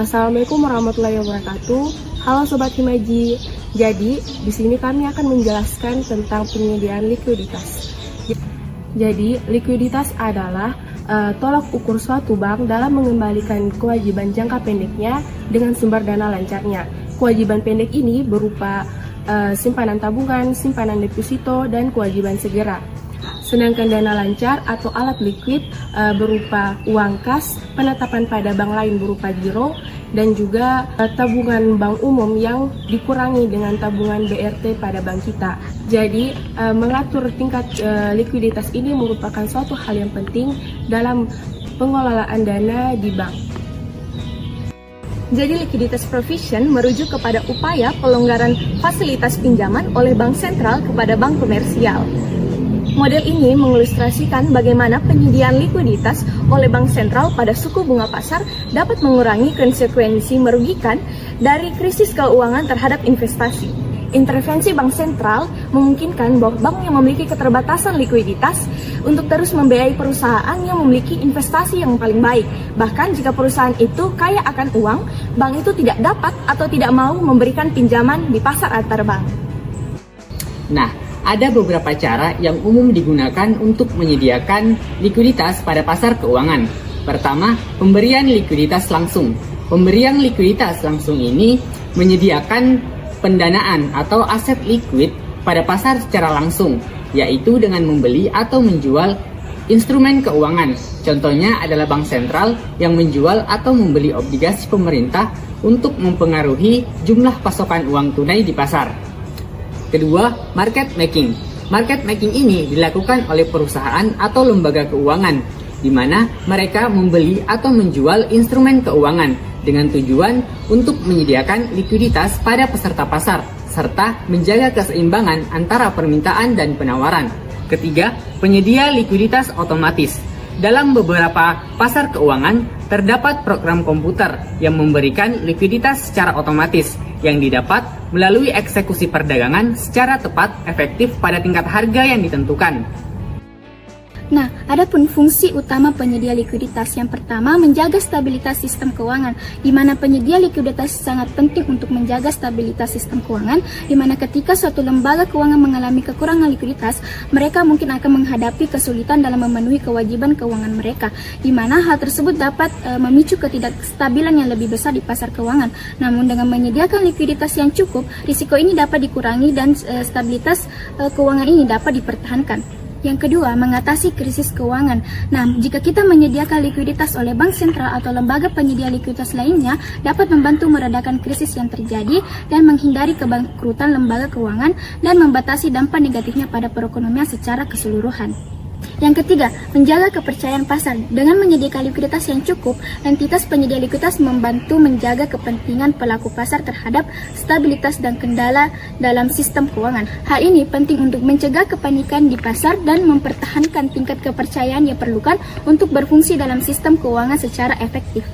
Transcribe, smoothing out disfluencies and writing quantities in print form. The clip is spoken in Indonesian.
Assalamualaikum warahmatullahi wabarakatuh. Halo Sobat Himaji. Jadi, di sini kami akan menjelaskan tentang penyediaan likuiditas. Jadi, likuiditas adalah tolak ukur suatu bank dalam mengembalikan kewajiban jangka pendeknya dengan sumber dana lancarnya. Kewajiban pendek ini berupa simpanan tabungan, simpanan deposito, dan kewajiban segera. Sedangkan dana lancar atau alat likuid berupa uang kas, penetapan pada bank lain berupa giro, dan juga tabungan bank umum yang dikurangi dengan tabungan BRT pada bank kita. Jadi, mengatur tingkat likuiditas ini merupakan suatu hal yang penting dalam pengelolaan dana di bank. Jadi likuiditas provision merujuk kepada upaya pelonggaran fasilitas pinjaman oleh bank sentral kepada bank komersial. Model ini mengilustrasikan bagaimana penyediaan likuiditas oleh bank sentral pada suku bunga pasar dapat mengurangi konsekuensi merugikan dari krisis keuangan terhadap investasi. Intervensi bank sentral memungkinkan bahwa bank yang memiliki keterbatasan likuiditas untuk terus membiayai perusahaan yang memiliki investasi yang paling baik. Bahkan jika perusahaan itu kaya akan uang, bank itu tidak dapat atau tidak mau memberikan pinjaman di pasar antar bank. Nah, ada beberapa cara yang umum digunakan untuk menyediakan likuiditas pada pasar keuangan. Pertama, pemberian likuiditas langsung. Pemberian likuiditas langsung ini menyediakan pendanaan atau aset likuid pada pasar secara langsung, yaitu dengan membeli atau menjual instrumen keuangan. Contohnya adalah bank sentral yang menjual atau membeli obligasi pemerintah untuk mempengaruhi jumlah pasokan uang tunai di pasar. Kedua, market making. Market making ini dilakukan oleh perusahaan atau lembaga keuangan, di mana mereka membeli atau menjual instrumen keuangan dengan tujuan untuk menyediakan likuiditas pada peserta pasar, serta menjaga keseimbangan antara permintaan dan penawaran. Ketiga, penyedia likuiditas otomatis. Dalam beberapa pasar keuangan, terdapat program komputer yang memberikan likuiditas secara otomatis yang didapat melalui eksekusi perdagangan secara tepat efektif pada tingkat harga yang ditentukan. Nah, adapun fungsi utama penyedia likuiditas yang pertama menjaga stabilitas sistem keuangan, di mana penyedia likuiditas sangat penting untuk menjaga stabilitas sistem keuangan, di mana ketika suatu lembaga keuangan mengalami kekurangan likuiditas, mereka mungkin akan menghadapi kesulitan dalam memenuhi kewajiban keuangan mereka, di mana hal tersebut dapat memicu ketidakstabilan yang lebih besar di pasar keuangan. Namun dengan menyediakan likuiditas yang cukup, risiko ini dapat dikurangi dan stabilitas keuangan ini dapat dipertahankan. Yang kedua, mengatasi krisis keuangan. Nah, jika kita menyediakan likuiditas oleh bank sentral atau lembaga penyedia likuiditas lainnya, dapat membantu meredakan krisis yang terjadi dan menghindari kebangkrutan lembaga keuangan dan membatasi dampak negatifnya pada perekonomian secara keseluruhan. Yang ketiga, menjaga kepercayaan pasar. Dengan menyediakan likuiditas yang cukup, entitas penyedia likuiditas membantu menjaga kepentingan pelaku pasar terhadap stabilitas dan kendala dalam sistem keuangan. Hal ini penting untuk mencegah kepanikan di pasar dan mempertahankan tingkat kepercayaan yang diperlukan untuk berfungsi dalam sistem keuangan secara efektif.